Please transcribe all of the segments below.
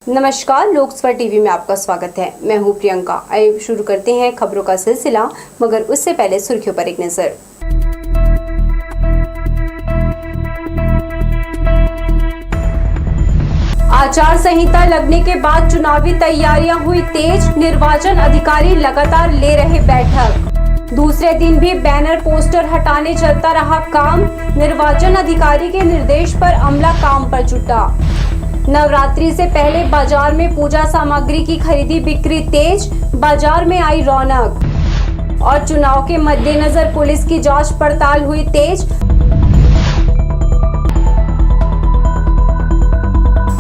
नमस्कार, लोकसभा टीवी में आपका स्वागत है। मैं हूं प्रियंका। आइए शुरू करते हैं खबरों का सिलसिला, मगर उससे पहले सुर्खियों पर एक नजर। आचार संहिता लगने के बाद चुनावी तैयारियां हुई तेज, निर्वाचन अधिकारी लगातार ले रहे बैठक। दूसरे दिन भी बैनर पोस्टर हटाने चलता रहा काम, निर्वाचन अधिकारी के निर्देश पर अमला काम पर जुटा। नवरात्रि से पहले बाजार में पूजा सामग्री की खरीदी बिक्री तेज, बाजार में आई रौनक। और चुनाव के मद्देनजर पुलिस की जांच पड़ताल हुई तेज।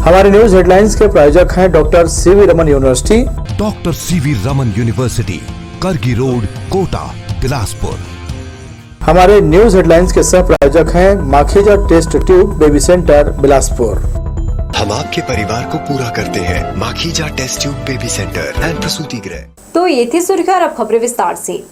हमारे न्यूज हेडलाइंस के प्रायोजक हैं doctor CV Raman university. Doctor CV Raman university, Kargi road, Kota, Bilaspur. हमारे न्यूज हेडलाइंस के सह प्रायोजक हैं Makhija test tube baby centre, Bilaspur. हम आपके परिवार को पूरा करते हैं। Makhija test tube baby centre and प्रसूति गृह। तो ये थी सुर्खियां, अब खबरें विस्तार से।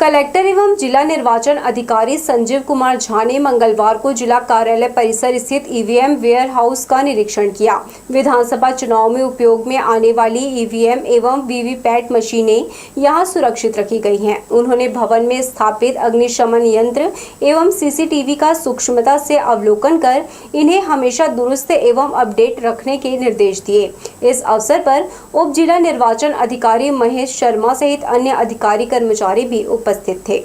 कलेक्टर एवं जिला निर्वाचन अधिकारी संजीव कुमार झा ने मंगलवार को जिला कार्यालय परिसर स्थित ईवीएम वेयर हाउस का निरीक्षण किया। विधानसभा चुनाव में उपयोग में आने वाली ईवीएम एवं वीवीपैट मशीनें यहां सुरक्षित रखी गई हैं। उन्होंने भवन में स्थापित अग्निशमन यंत्र एवं सीसीटीवी का सूक्ष्मता से अवलोकन कर इन्हें हमेशा दुरुस्त एवं अपडेट रखने के निर्देश दिए। इस अवसर पर उप जिला निर्वाचन अधिकारी महेश शर्मा सहित अन्य अधिकारी कर्मचारी भी उपस्थित थे।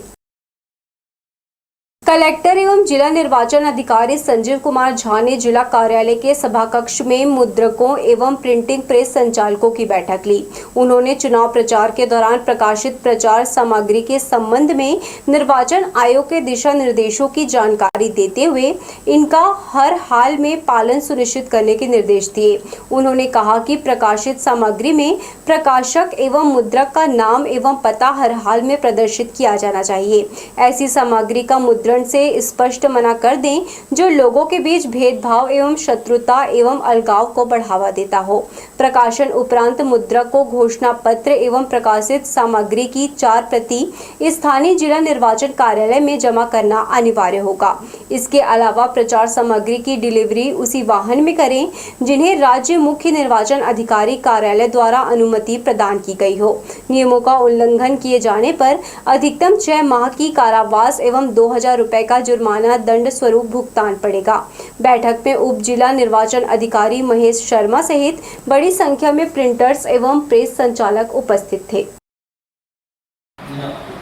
कलेक्टर एवं जिला निर्वाचन अधिकारी संजीव कुमार झा ने जिला कार्यालय के सभा कक्ष में मुद्रकों एवं प्रिंटिंग प्रेस संचालकों की बैठक ली। उन्होंने चुनाव प्रचार के दौरान प्रकाशित प्रचार सामग्री के संबंध में निर्वाचन आयोग के दिशा निर्देशों की जानकारी देते हुए इनका हर हाल में पालन सुनिश्चित करने के निर्देश दिए। उन्होंने कहा कि प्रकाशित सामग्री में प्रकाशक एवं मुद्रक का नाम एवं पता हर हाल में प्रदर्शित किया जाना चाहिए। ऐसी सामग्री का मुद्रण से स्पष्ट मना कर दें जो लोगों के बीच भेदभाव एवं शत्रुता एवं अलगाव को बढ़ावा देता हो। प्रकाशन उपरांत मुद्रक को घोषणा पत्र एवं प्रकाशित सामग्री की 4 प्रति स्थानीय जिला निर्वाचन कार्यालय में जमा करना अनिवार्य होगा। इसके अलावा प्रचार सामग्री की डिलीवरी उसी वाहन में करें जिन्हें राज्य मुख्य निर्वाचन अधिकारी कार्यालय द्वारा अनुमति प्रदान की गई हो। नियमों का उल्लंघन किए जाने पर अधिकतम 6 माह की कारावास एवं 2000 रुपए का जुर्माना दंड स्वरूप भुगतान पड़ेगा। बैठक में उप जिला निर्वाचन अधिकारी महेश शर्मा सहित बड़ी संख्या में प्रिंटर्स एवं प्रेस संचालक उपस्थित थे।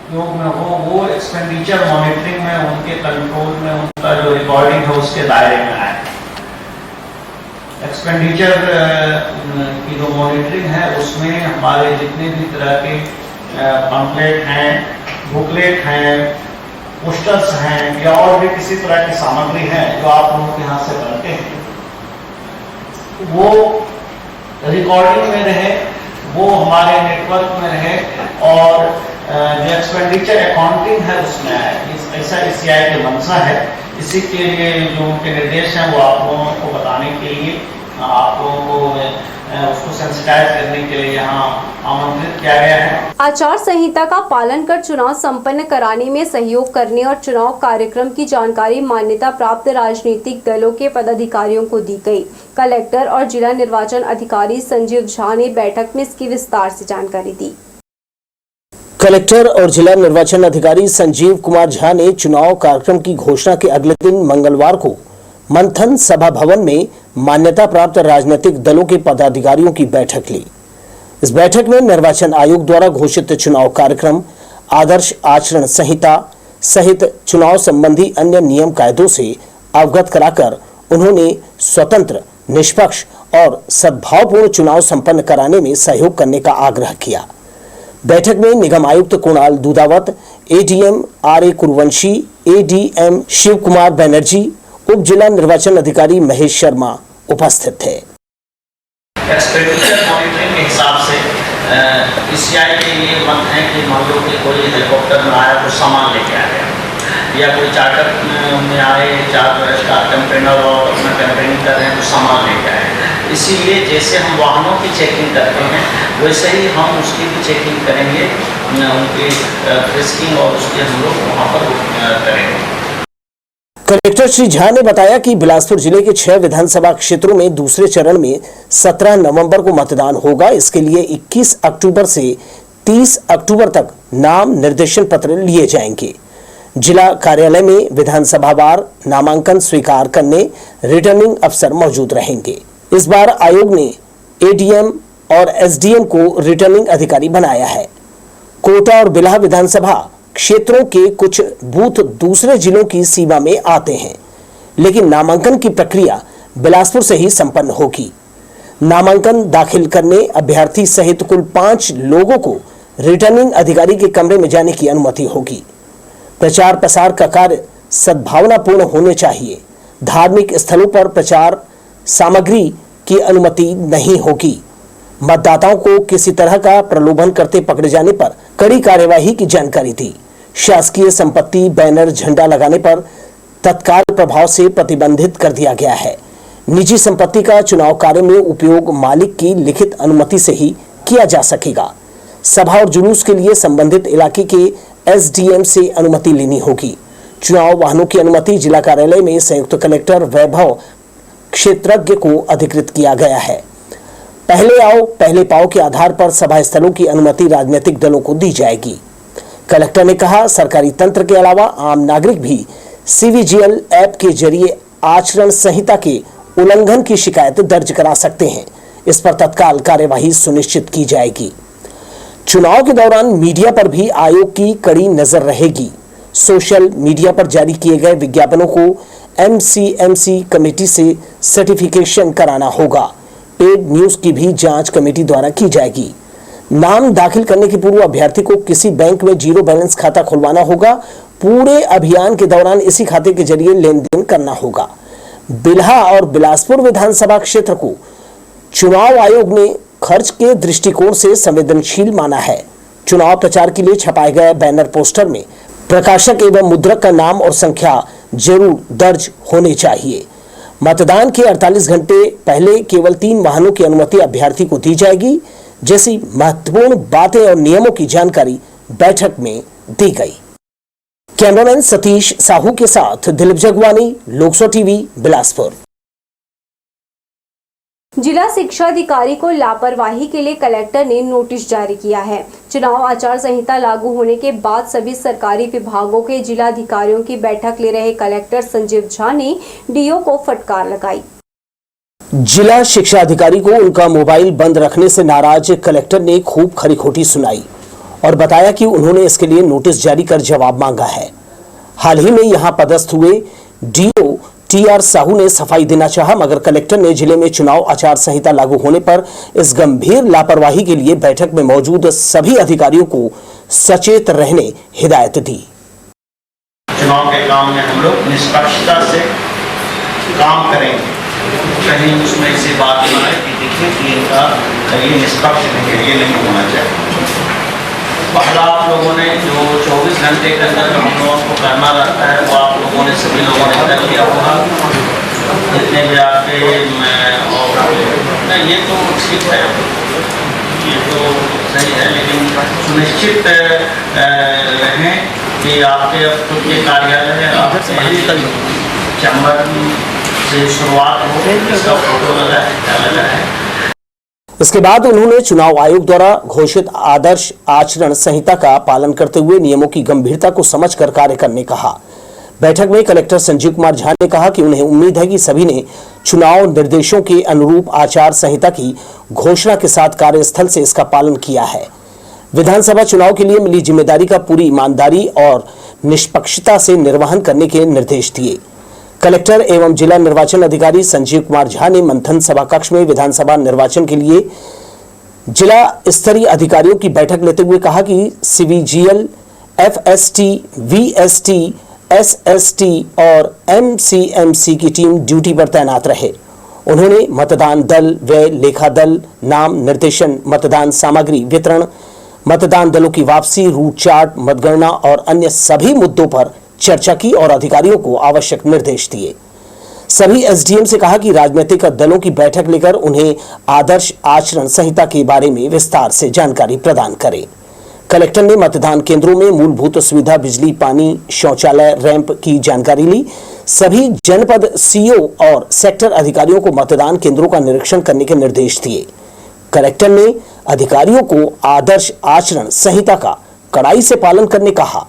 वो एक्सपेंडिचर मॉनिटरिंग में, उनके कंट्रोल में, उनका जो रिकॉर्डिंग है उसके दायरे में आए। एक्सपेंडिचर की जो मॉनिटरिंग है उसमें हमारे जितने भी तरह के पम्पलेट हैं, बुकलेट हैं, पोस्टर्स हैं या और भी किसी तरह की सामग्री है जो आप लोगों के यहाँ से बनते हैं, वो रिकॉर्डिंग में रहे, वो हमारे नेटवर्क में रहे और जो एक्सपेंडिचर अकाउंटिंग है उसमें आए। ऐसा ECI के मंशा है। इसी के लिए जो उनके निर्देश हैं वो आप लोगों को बताने के लिए, आप लोगों को उसको सेंसिटाइज करने के लिए यहाँ आमंत्रित किया गया है। आचार संहिता का पालन कर चुनाव संपन्न कराने में सहयोग करने और चुनाव कार्यक्रम की जानकारी मान्यता प्राप्त राजनीतिक दलों के पदाधिकारियों को दी गई। कलेक्टर और जिला निर्वाचन अधिकारी संजीव झा ने बैठक में इसकी विस्तार से जानकारी दी। कलेक्टर और जिला निर्वाचन अधिकारी संजीव कुमार झा ने चुनाव कार्यक्रम की घोषणा के अगले दिन मंगलवार को मंथन सभा भवन में मान्यता प्राप्त राजनीतिक दलों के पदाधिकारियों की बैठक ली। इस बैठक में निर्वाचन आयोग द्वारा घोषित चुनाव कार्यक्रम, आदर्श आचरण संहिता सहित चुनाव संबंधी अन्य नियम कायदों से अवगत कराकर उन्होंने स्वतंत्र, निष्पक्ष और सद्भावपूर्ण चुनाव संपन्न कराने में सहयोग करने का आग्रह किया। बैठक में निगम आयुक्त Kunal दूधावत, ADM RA कुरवंशी, ADM Shiv Kumar Banerjee, उप जिला निर्वाचन अधिकारी महेश शर्मा उपस्थित थे। एक्सपेंडिचर मॉनिटरिंग के हिसाब से ECI के ये मत है कि मान लो कि कोई हेलीकॉप्टर में आया, कुछ सामान लेके आ गया, या कोई चार्टर में आए, चार्टर का कैंपेनर और अपना कैंपेनिंग कर रहे हैं, कुछ सामान लेके आए। इसीलिए जैसे हम वाहनों की चेकिंग करते हैं वैसे ही हम उसकी भी चेकिंग करेंगे, उनकी फ्रिस्किंग और उसके हम लोग वहाँ पर करेंगे। कलेक्टर श्री झा ने बताया कि बिलासपुर जिले के 6 विधानसभा क्षेत्रों में दूसरे चरण में 17 नवंबर को मतदान होगा। इसके लिए 21 अक्टूबर से 30 अक्टूबर तक नाम निर्देशन पत्र लिए जाएंगे। जिला कार्यालय में विधानसभावार नामांकन स्वीकार करने रिटर्निंग अफसर मौजूद रहेंगे। इस बार आयोग ने एडीएम और एसडीएम को रिटर्निंग अधिकारी बनाया है। कोटा और बिल्हा विधानसभा क्षेत्रों के कुछ बूथ दूसरे जिलों की सीमा में आते हैं, लेकिन नामांकन की प्रक्रिया बिलासपुर से ही संपन्न होगी। नामांकन दाखिल करने अभ्यर्थी सहित कुल 5 लोगों को रिटर्निंग अधिकारी के कमरे में जाने की अनुमति होगी। प्रचार प्रसार का कार्य सद्भावनापूर्ण होने चाहिए। धार्मिक स्थलों पर प्रचार सामग्री की अनुमति नहीं होगी। मतदाताओं को किसी तरह का प्रलोभन करते पकड़े जाने पर कड़ी कार्यवाही की जानकारी दी। शासकीय संपत्ति, बैनर, झंडा लगाने पर तत्काल प्रभाव से प्रतिबंधित कर दिया गया है। निजी संपत्ति का चुनाव कार्य में उपयोग मालिक की लिखित अनुमति से ही किया जा सकेगा। सभा और जुलूस के लिए संबंधित इलाके के एसडीएम से अनुमति लेनी होगी। चुनाव वाहनों की अनुमति जिला कार्यालय में संयुक्त कलेक्टर वैभव क्षेत्रज्ञ को अधिकृत किया गया है। पहले आओ पहले पाओ के आधार पर सभा स्थलों की अनुमति राजनीतिक दलों को दी जाएगी। कलेक्टर ने कहा, सरकारी तंत्र के अलावा आम नागरिक भी सीवीजीएल ऐप के जरिए आचरण संहिता के उल्लंघन की शिकायत दर्ज करा सकते हैं। इस पर तत्काल कार्यवाही सुनिश्चित की जाएगी। चुनाव के दौरान मीडिया पर भी आयोग की कड़ी नजर रहेगी। सोशल मीडिया पर जारी किए गए विज्ञापनों को एमसीएमसी कमेटी से सर्टिफिकेशन कराना होगा। पेड न्यूज की भी जांच कमेटी द्वारा की जाएगी। नाम दाखिल करने के पूर्व अभ्यर्थी को किसी बैंक में जीरो बैलेंस खाता खुलवाना होगा। पूरे अभियान के दौरान इसी खाते के जरिए लेन देन करना होगा। बिल्हा और बिलासपुर विधानसभा क्षेत्र को चुनाव आयोग ने खर्च के दृष्टिकोण से संवेदनशील माना है। चुनाव प्रचार के लिए छपाए गए बैनर पोस्टर में प्रकाशक एवं मुद्रक का नाम और संख्या जरूर दर्ज होने चाहिए। मतदान के 48 घंटे पहले केवल 3 वाहनों की अनुमति अभ्यर्थी को दी जाएगी। जैसी महत्वपूर्ण बातें और नियमों की जानकारी बैठक में दी गई। कैमरामैन सतीश साहू के साथ दिलीप जगवानी, लोकसो टीवी, बिलासपुर। जिला शिक्षा अधिकारी को लापरवाही के लिए कलेक्टर ने नोटिस जारी किया है। चुनाव आचार संहिता लागू होने के बाद सभी सरकारी विभागों के जिला अधिकारियों की बैठक ले रहे कलेक्टर संजीव झा ने डीओ को फटकार लगाई। जिला शिक्षा अधिकारी को उनका मोबाइल बंद रखने से नाराज कलेक्टर ने खूब खरी खोटी सुनाई और बताया कि उन्होंने इसके लिए नोटिस जारी कर जवाब मांगा है। हाल ही में यहां पदस्थ हुए डीओ टीआर साहू ने सफाई देना चाहा, मगर कलेक्टर ने जिले में चुनाव आचार संहिता लागू होने पर इस गंभीर लापरवाही के लिए बैठक में मौजूद सभी अधिकारियों को सचेत रहने हिदायत दी। चुनाव के काम में हम लोग निष्पक्षता से काम करेंगे। कहीं उसमें ऐसी बात नहीं है कि देखिए कि इनका ये निष्पक्ष नहीं है, ये नहीं होना चाहिए। पहला आप लोगों ने जो 24 घंटे के अंदर हम लोगों को करना रहता है वो आप लोगों ने सभी लोगों ने कर लिया होगा। जितने भी आपके ये तो ठीक है, ये तो सही है, लेकिन सुनिश्चित रहें कि आपके खुद के कार्यालय आपके चैम्बर से शुरुआत हो, इसका फोटो लगा है, क्या लगा है। इसके बाद उन्होंने चुनाव आयोग द्वारा घोषित आदर्श आचरण संहिता का पालन करते हुए नियमों की गंभीरता को समझकर कार्य करने कहा। बैठक में कलेक्टर संजीव कुमार झा ने कहा कि उन्हें उम्मीद है कि सभी ने चुनाव निर्देशों के अनुरूप आचार संहिता की घोषणा के साथ कार्यस्थल से इसका पालन किया है। विधानसभा चुनाव के लिए मिली जिम्मेदारी का पूरी ईमानदारी और निष्पक्षता से निर्वहन करने के निर्देश दिए। कलेक्टर एवं जिला निर्वाचन अधिकारी संजीव कुमार झा ने मंथन सभा कक्ष में विधानसभा निर्वाचन के लिए जिला स्तरीय अधिकारियों की बैठक लेते हुए कहा कि सीवीजीएल, एफएसटी, वीएसटी, एसएसटी और एमसीएमसी की टीम ड्यूटी पर तैनात रहे। उन्होंने मतदान दल, व्यय लेखा दल, नाम निर्देशन, मतदान सामग्री वितरण, मतदान दलों की वापसी, रूट चार्ट, मतगणना और अन्य सभी मुद्दों पर चर्चा की और अधिकारियों को आवश्यक निर्देश दिए। सभी एसडीएम से कहा कि राजनीतिक दलों की बैठक लेकर उन्हें आदर्श आचरण संहिता के बारे में विस्तार से जानकारी प्रदान करें। कलेक्टर ने मतदान केंद्रों में मूलभूत सुविधा, बिजली, पानी, शौचालय, रैंप की जानकारी ली। सभी जनपद सीईओ और सेक्टर अधिकारियों को मतदान केंद्रों का निरीक्षण करने के निर्देश दिए। कलेक्टर ने अधिकारियों को आदर्श आचरण संहिता का कड़ाई से पालन करने कहा।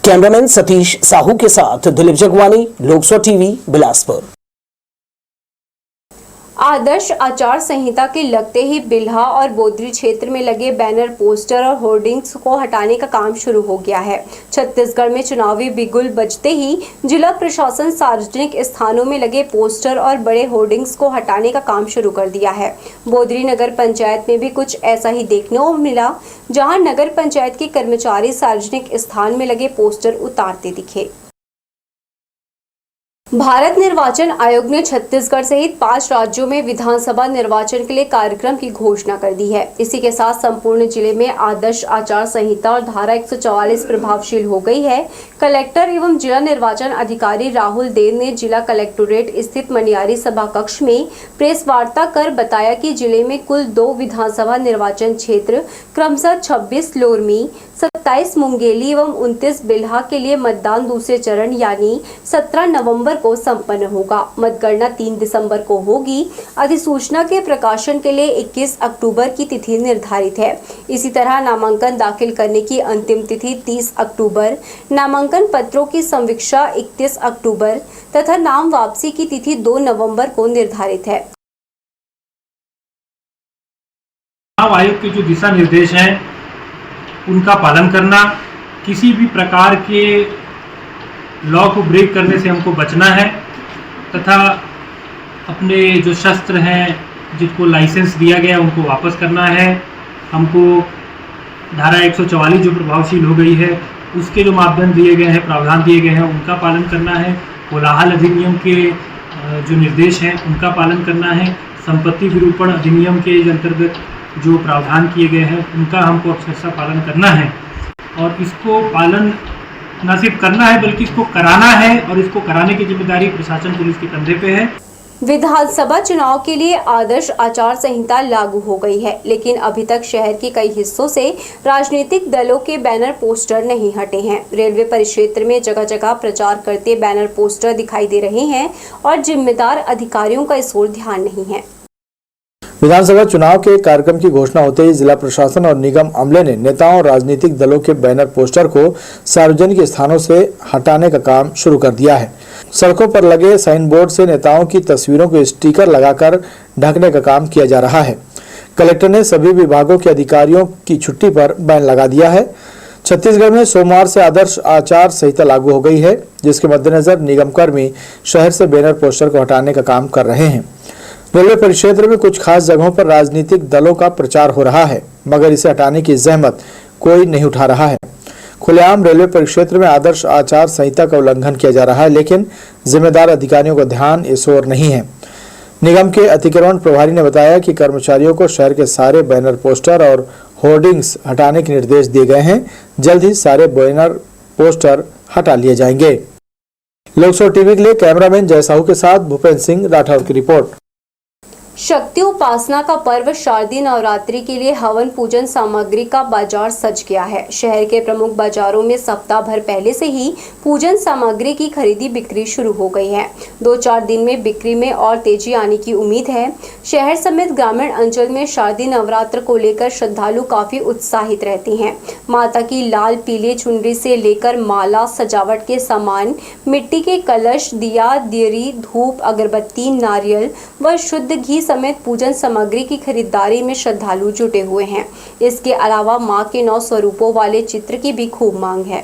कैमरामैन सतीश साहू के साथ दिलीप जगवानी, लोकसभा टीवी, बिलासपुर। आदर्श आचार संहिता के लगते ही बिल्हा और बोदरी क्षेत्र में लगे बैनर, पोस्टर और होर्डिंग्स को हटाने का काम शुरू हो गया है। छत्तीसगढ़ में चुनावी बिगुल बजते ही जिला प्रशासन सार्वजनिक स्थानों में लगे पोस्टर और बड़े होर्डिंग्स को हटाने का काम शुरू कर दिया है। बोदरी नगर पंचायत में भी कुछ ऐसा ही देखने को मिला, जहां नगर पंचायत के कर्मचारी सार्वजनिक स्थान में लगे पोस्टर उतारते दिखे। भारत निर्वाचन आयोग ने छत्तीसगढ़ सहित 5 राज्यों में विधानसभा निर्वाचन के लिए कार्यक्रम की घोषणा कर दी है। इसी के साथ संपूर्ण जिले में आदर्श आचार संहिता और धारा 144 प्रभावशील हो गई है। कलेक्टर एवं जिला निर्वाचन अधिकारी राहुल देव ने जिला कलेक्टोरेट स्थित मनियारी सभा कक्ष में प्रेस वार्ता कर बताया कि जिले में कुल 2 विधानसभा निर्वाचन क्षेत्र क्रमशः 26 लोरमी, 27 मुंगेली एवं 29 बिल्हा के लिए मतदान दूसरे चरण यानी 17 नवंबर को संपन्न होगा। मतगणना 3 दिसंबर को होगी। अधिसूचना के प्रकाशन के लिए 21 अक्टूबर की तिथि निर्धारित है। इसी तरह नामांकन दाखिल करने की अंतिम तिथि 30 अक्टूबर, नामांकन पत्रों की समीक्षा 31 अक्टूबर तथा नाम वापसी की तिथि 2 नवंबर को निर्धारित है। चुनाव आयोग के जो दिशा निर्देश हैं उनका पालन करना, किसी भी प्रकार के लॉ को ब्रेक करने से हमको बचना है तथा अपने जो शस्त्र हैं, जिनको लाइसेंस दिया गया उनको वापस करना है। हमको धारा 144 जो प्रभावशील हो गई है उसके जो मापदंड दिए गए हैं, प्रावधान दिए गए हैं, उनका पालन करना है। कोलाहल अधिनियम के जो निर्देश हैं उनका पालन करना है। संपत्ति विरूपण अधिनियम के अंतर्गत जो प्रावधान किए गए हैं उनका हमको अक्षरशः पालन करना है और इसको पालन न सिर्फ करना है बल्कि इसको कराना है और इसको कराने की जिम्मेदारी प्रशासन, पुलिस के कंधे पे है। विधानसभा चुनाव के लिए आदर्श आचार संहिता लागू हो गई है, लेकिन अभी तक शहर के कई हिस्सों से राजनीतिक दलों के बैनर पोस्टर नहीं हटे हैं। रेलवे परिक्षेत्र में जगह जगह प्रचार करते बैनर पोस्टर दिखाई दे रहे हैं और जिम्मेदार अधिकारियों का इस ओर ध्यान नहीं है। विधानसभा चुनाव के कार्यक्रम की घोषणा होते ही जिला प्रशासन और निगम अमले ने नेताओं और राजनीतिक दलों के बैनर पोस्टर को सार्वजनिक स्थानों से हटाने का काम शुरू कर दिया है। सड़कों पर लगे साइन बोर्ड से नेताओं की तस्वीरों को स्टिकर लगाकर ढकने का काम किया जा रहा है। कलेक्टर ने सभी विभागों के अधिकारियों की छुट्टी पर बैन लगा दिया है। छत्तीसगढ़ में सोमवार से आदर्श आचार संहिता लागू हो गई है, जिसके मद्देनजर निगम कर्मी शहर से बैनर पोस्टर को हटाने का काम कर रहे हैं। रेलवे परिक्षेत्र में कुछ खास जगहों पर राजनीतिक दलों का प्रचार हो रहा है, मगर इसे हटाने की जहमत कोई नहीं उठा रहा है। खुलेआम रेलवे परिक्षेत्र में आदर्श आचार संहिता का उल्लंघन किया जा रहा है, लेकिन जिम्मेदार अधिकारियों का ध्यान इस ओर नहीं है। निगम के अतिक्रमण प्रभारी ने बताया कि कर्मचारियों को शहर के सारे बैनर पोस्टर और होर्डिंग्स हटाने के निर्देश दिए गए हैं। जल्द ही सारे बैनर पोस्टर हटा लिए जाएंगे। लोकसभा टीवी के लिए कैमरामैन जय साहू के साथ भूपेंद्र सिंह राठौर की रिपोर्ट। शक्ति उपासना का पर्व शारदीय नवरात्रि के लिए हवन पूजन सामग्री का बाजार सज गया है। शहर के प्रमुख बाजारों में सप्ताह भर पहले से ही पूजन सामग्री की खरीदी बिक्री शुरू हो गई है। 2-4 दिन में बिक्री में और तेजी आने की उम्मीद है। शहर समेत ग्रामीण अंचल में शारदीय नवरात्र को लेकर श्रद्धालु काफी उत्साहित रहते हैं। माता की लाल पीले चुनरी से लेकर माला, सजावट के सामान, मिट्टी के कलश, दिया, दियरी, धूप, अगरबत्ती, नारियल व शुद्ध घी समेत पूजन सामग्री की खरीदारी में श्रद्धालु जुटे हुए हैं। इसके अलावा मां के 9 स्वरूपों वाले चित्र की भी खूब मांग है।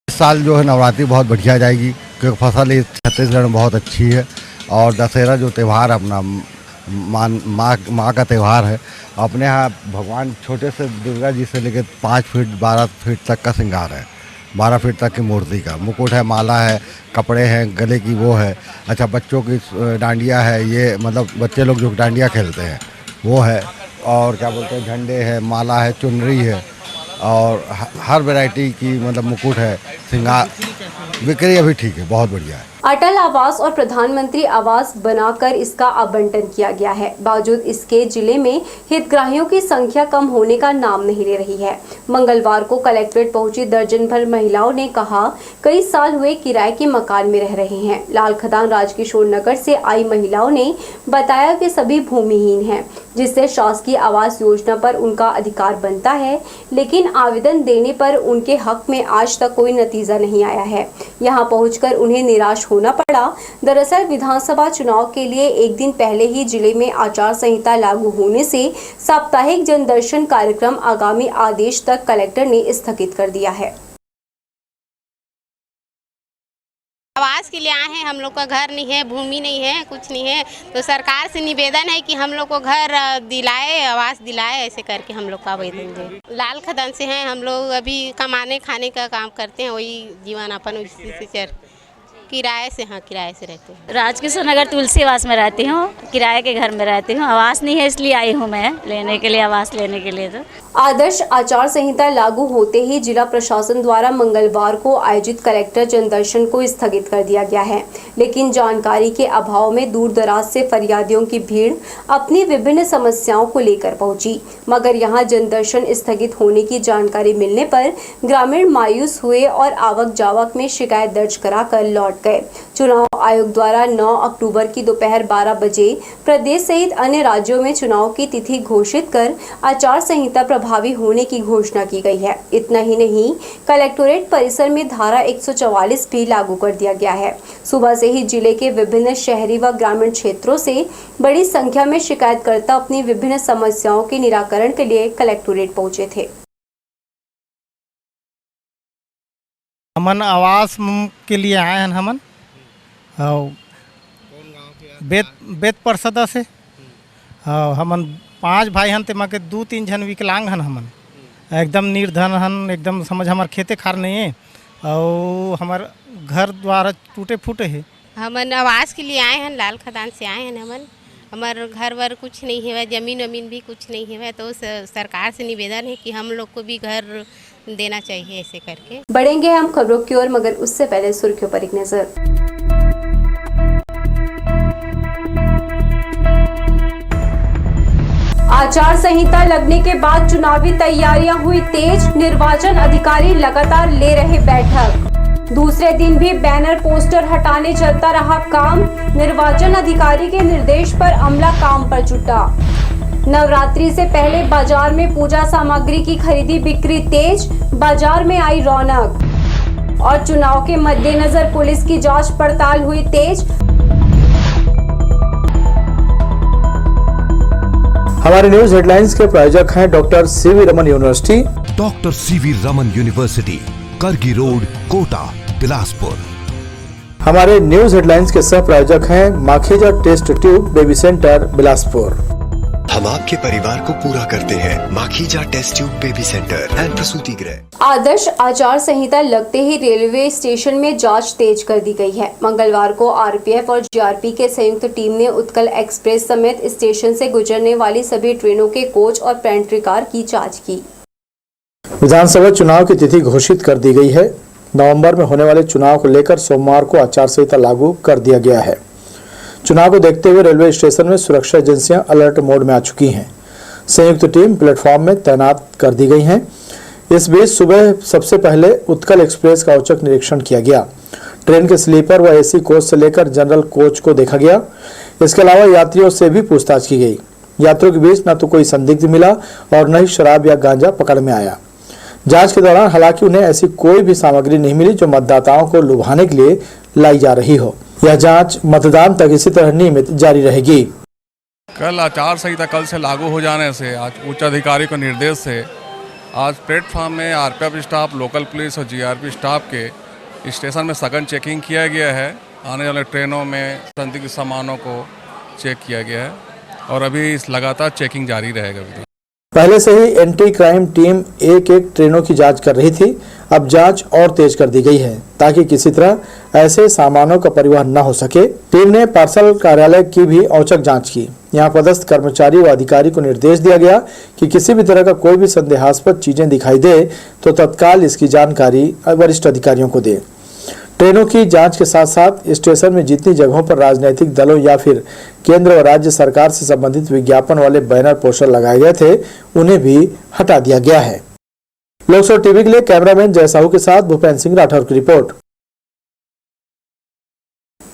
इस साल जो है नवरात्रि बहुत बढ़िया जाएगी, क्योंकि फसल इस छत्तीसगढ़ में बहुत अच्छी है और दशहरा जो त्यौहार अपना माँ का त्यौहार है। अपने यहाँ भगवान छोटे से दुर्गा जी से लेकर 5 फीट 12 फीट तक का श्रृंगार है, 12 फीट तक की मूर्ति का मुकुट है, माला है, कपड़े हैं, गले की वो है। अच्छा, बच्चों की डांडिया है, ये मतलब बच्चे लोग जो डांडिया खेलते हैं वो है, और क्या बोलते हैं झंडे है, माला है, चुनरी है और हर वैरायटी की मतलब मुकुट है, श्रृंगार। बिक्री अभी ठीक है, बहुत बढ़िया है। अटल आवास और प्रधानमंत्री आवास बनाकर इसका आवंटन किया गया है। बावजूद इसके जिले में हितग्राहियों की संख्या कम होने का नाम नहीं ले रही है। मंगलवार को कलेक्ट्रेट पहुंची दर्जन भर महिलाओं ने कहा कई साल हुए किराए के मकान में रह रहे हैं। लाल खदान राजकिशोर नगर से आई महिलाओं ने बताया कि सभी भूमिहीन हैं, जिससे शासकीय आवास योजना पर उनका अधिकार बनता है, लेकिन आवेदन देने पर उनके हक में आज तक कोई नतीजा नहीं आया है। यहां पहुंचकर उन्हें निराश होना पड़ा। दरअसल विधानसभा चुनाव के लिए एक दिन पहले ही जिले में आचार संहिता लागू होने से साप्ताहिक जनदर्शन कार्यक्रम आगामी आदेश तक कलेक्टर ने स्थगित कर दिया है। आवास के लिए आए हैं, हम लोग का घर नहीं है, भूमि नहीं है, कुछ नहीं है, तो सरकार से निवेदन है कि हम लोग को घर दिलाए, आवास दिलाए, ऐसे करके हम लोग का आवेदन दें। लाल खदान से हैं हम लोग, अभी कमाने खाने का काम करते हैं, वही जीवन अपन उसी से किराए से, हाँ किराए से रहते हैं। राजकिशोर नगर तुलसी आवास में रहती हूँ, किराए के घर में रहती हूँ। आवास नहीं है इसलिए आई हूँ मैं लेने के लिए, आवास लेने के लिए। तो आदर्श आचार संहिता लागू होते ही जिला प्रशासन द्वारा मंगलवार को आयोजित कलेक्टर जनदर्शन को स्थगित कर दिया गया है, लेकिन जानकारी के अभाव में दूर दराज से फरियादियों की भीड़ अपनी विभिन्न समस्याओं को लेकर पहुंची, मगर यहां जनदर्शन स्थगित होने की जानकारी मिलने पर ग्रामीण मायूस हुए और आवक जावक में शिकायत दर्ज कराकर लौट गए। चुनाव आयोग द्वारा 9 अक्टूबर की दोपहर 12 बजे प्रदेश सहित अन्य राज्यों में चुनाव की तिथि घोषित कर आचार संहिता प्रभावी होने की घोषणा की गई है। इतना ही नहीं, कलेक्टोरेट परिसर में धारा 144 भी लागू कर दिया गया है। सुबह से ही जिले के विभिन्न शहरी व ग्रामीण क्षेत्रों से बड़ी संख्या में शिकायतकर्ता अपनी विभिन्न समस्याओं के निराकरण के लिए कलेक्टोरेट पहुंचे थे। हमन आवास के लिए आए हैं, हमन बेत परसदा से हमन 5 भाई हन, तेमा के 2-3 जन विकलांग हन। हमन एकदम निर्धन हन, एकदम समझ हमार खेते खार नहीं है और हमार घर द्वार टूटे फूटे है। हमन आवास के लिए आए हैं, लाल खदान से आए हैं। हमन हमार घर वर कुछ नहीं है, जमीन वमीन भी कुछ नहीं है, तो सरकार से निवेदन है कि हम लोग को भी घर देना चाहिए, ऐसे करके। बढ़ेंगे हम खबरों की ओर, मगर उससे पहले सुर्खियों पर एक नजर। आचार संहिता लगने के बाद चुनावी तैयारियां हुई तेज, निर्वाचन अधिकारी लगातार ले रहे बैठक। दूसरे दिन भी बैनर पोस्टर हटाने चलता रहा काम, निर्वाचन अधिकारी के निर्देश पर अमला काम पर जुटा। नवरात्रि से पहले बाजार में पूजा सामग्री की खरीदी बिक्री तेज, बाजार में आई रौनक। और चुनाव के मद्देनजर पुलिस की जांच पड़ताल हुई तेज। हमारे न्यूज हेडलाइंस के प्रायोजक हैं doctor CV Raman university. Doctor CV Raman university, Kargi road, Kota, Bilaspur. हमारे न्यूज हेडलाइंस के सह प्रायोजक हैं Makhija test tube baby centre, Bilaspur. हम आपके परिवार को पूरा करते हैं। Makhija test tube baby centre and प्रसूति गृह। आदर्श आचार संहिता लगते ही रेलवे स्टेशन में जांच तेज कर दी गई है। मंगलवार को आरपीएफ और जीआरपी के संयुक्त टीम ने उत्कल एक्सप्रेस समेत स्टेशन से गुजरने वाली सभी ट्रेनों के कोच और पेंट्री कार की जांच की। विधानसभा चुनाव की तिथि घोषित कर दी गई है। नवंबर में होने वाले चुनाव को लेकर सोमवार को आचार संहिता लागू कर दिया गया है। चुनाव को देखते हुए रेलवे स्टेशन में सुरक्षा एजेंसियां अलर्ट मोड में आ चुकी हैं। संयुक्त टीम प्लेटफॉर्म में तैनात कर दी गई हैं। इस बीच सुबह सबसे पहले उत्कल एक्सप्रेस का औचक निरीक्षण किया गया। ट्रेन के स्लीपर व एसी कोच से लेकर जनरल कोच को देखा गया। इसके अलावा यात्रियों से भी पूछताछ की गई। यात्रियों के बीच न तो कोई संदिग्ध मिला और न ही शराब या गांजा पकड़ में आया। जांच के दौरान हालांकि उन्हें ऐसी कोई भी सामग्री नहीं मिली जो मतदाताओं को लुभाने के लिए लाई जा रही हो। यह जांच मतदान तक इसी तरह नियमित जारी रहेगी। कल आचार संहिता कल से लागू हो जाने से आज उच्च अधिकारी को निर्देश से आज प्लेटफॉर्म में आरपीएफ स्टाफ, लोकल पुलिस और जीआरपी स्टाफ के स्टेशन में सघन चेकिंग किया गया है। आने वाले ट्रेनों में संदिग्ध सामानों को चेक किया गया है और अभी लगातार चेकिंग जारी रहेगा। पहले से ही एंटी क्राइम टीम एक ट्रेनों की जांच कर रही थी। अब जांच और तेज कर दी गई है ताकि किसी तरह ऐसे सामानों का परिवहन न हो सके। टीम ने पार्सल कार्यालय की भी औचक जांच की। यहां पदस्थ कर्मचारी व अधिकारी को निर्देश दिया गया कि किसी भी तरह का कोई भी संदेहास्पद चीजें दिखाई दे तो तत्काल इसकी जानकारी वरिष्ठ अधिकारियों को दे। ट्रेनों की जांच के साथ साथ स्टेशन में जितनी जगहों पर राजनीतिक दलों या फिर केंद्र और राज्य सरकार से संबंधित विज्ञापन वाले बैनर पोस्टर लगाए गए थे उन्हें भी हटा दिया गया है। लोकसभा टीवी के लिए कैमरामैन जय साहू के साथ भूपेंद्र सिंह राठौर की रिपोर्ट।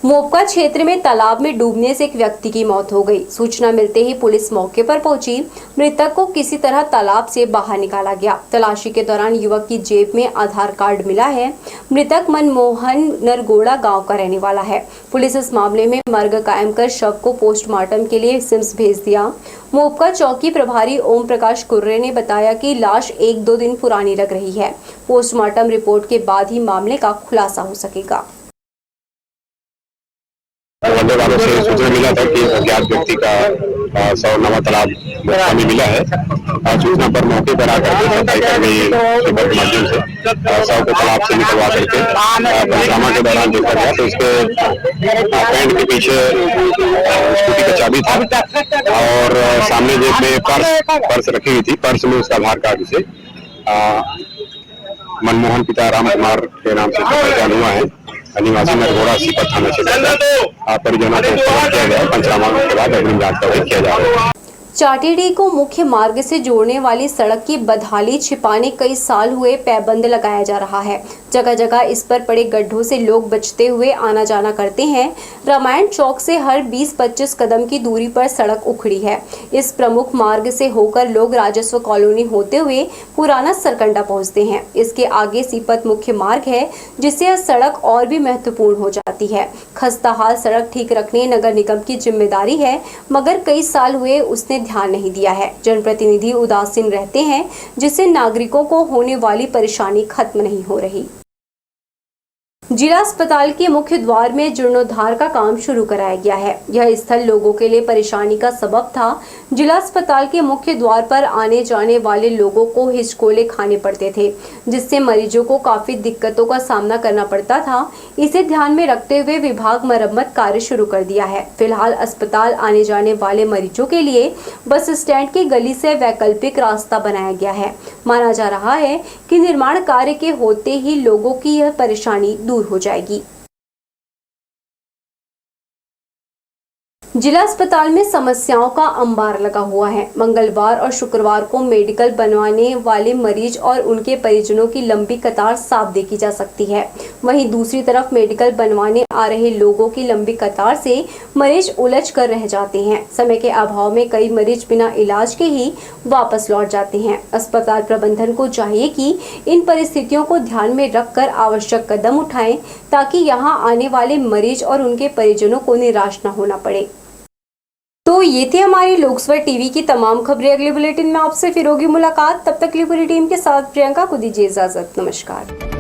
मोपका क्षेत्र में तालाब में डूबने से एक व्यक्ति की मौत हो गई। सूचना मिलते ही पुलिस मौके पर पहुंची। मृतक को किसी तरह तालाब से बाहर निकाला गया। तलाशी के दौरान युवक की जेब में आधार कार्ड मिला है। मृतक मनमोहन नरगोड़ा गांव का रहने वाला है। पुलिस इस मामले में मर्ग कायम कर शव को पोस्टमार्टम के लिए सिम्स भेज दिया। मोपका चौकी प्रभारी ओम प्रकाश कुर्रे ने बताया कि लाश 1-2 दिन पुरानी लग रही है। पोस्टमार्टम रिपोर्ट के बाद ही मामले का खुलासा हो सकेगा। वालों से सूचना मिला था कि अज्ञात व्यक्ति का शव नवा तालाब में मिला है। सूचना पर मौके पर आकर के सफाई कर्मी के माध्यम से शव को तालाब से निकलवा करके पंचनामा के दौरान देखा गया तो उसके पैंट के पीछे स्कूटी का चाबी था और सामने जेब में पर्स रखी हुई थी। पर्स में उसका आधार कार्ड से मनमोहन पिता राम कुमार के नाम से पहचान हुआ है। निवासी नरगोड़ा सीपत थाना क्षेत्र परिजनों को किया गया। पंचनामा के बाद अग्रिम जांच कार्रवाई किया जा रहा है। चाटीडी को मुख्य मार्ग से जोड़ने वाली सड़क की बदहाली छिपाने कई साल हुए पैबंद लगाया जा रहा है। जगह जगह इस पर पड़े गड्ढों से लोग बचते हुए आना जाना करते हैं। रामायण चौक से हर 20-25 कदम की दूरी पर सड़क उखड़ी है। इस प्रमुख मार्ग से होकर लोग राजस्व कॉलोनी होते हुए पुराना सरकंडा पहुंचते हैं। इसके आगे सीपत मुख्य मार्ग है जिससे यह सड़क और भी महत्वपूर्ण हो जाती है। खस्ताहाल सड़क ठीक रखने नगर निगम की जिम्मेदारी है, मगर कई साल हुए उसने ध्यान नहीं दिया है। जनप्रतिनिधि उदासीन रहते हैं जिससे नागरिकों को होने वाली परेशानी खत्म नहीं हो रही। जिला अस्पताल के मुख्य द्वार में जीर्णोद्धार का काम शुरू कराया गया है। यह स्थल लोगों के लिए परेशानी का सबब था। जिला अस्पताल के मुख्य द्वार पर आने जाने वाले लोगों को हिचकोले खाने पड़ते थे, जिससे मरीजों को काफी दिक्कतों का सामना करना पड़ता था। इसे ध्यान में रखते हुए विभाग मरम्मत कार्य शुरू कर दिया है। फिलहाल अस्पताल आने जाने वाले मरीजों के लिए बस स्टैंड की गली से वैकल्पिक रास्ता बनाया गया है। माना जा रहा है कि निर्माण कार्य के होते ही लोगों की यह परेशानी दूर हो जाएगी। जिला अस्पताल में समस्याओं का अंबार लगा हुआ है। मंगलवार और शुक्रवार को मेडिकल बनवाने वाले मरीज और उनके परिजनों की लंबी कतार साफ देखी जा सकती है। वहीं दूसरी तरफ मेडिकल बनवाने आ रहे लोगों की लंबी कतार से मरीज उलझ कर रह जाते हैं। समय के अभाव में कई मरीज बिना इलाज के ही वापस लौट जाते हैं। अस्पताल प्रबंधन को चाहिए कि इन परिस्थितियों को ध्यान में रखकर आवश्यक कदम उठाएं ताकि यहां आने वाले मरीज और उनके परिजनों को निराश न होना पड़े। तो ये थी हमारी लोकसभा टीवी की तमाम खबरें। अगले बुलेटिन में आपसे फिर होगी मुलाकात। तब तक के लिए पूरी टीम के साथ प्रियंका को दीजिए इजाजत। नमस्कार।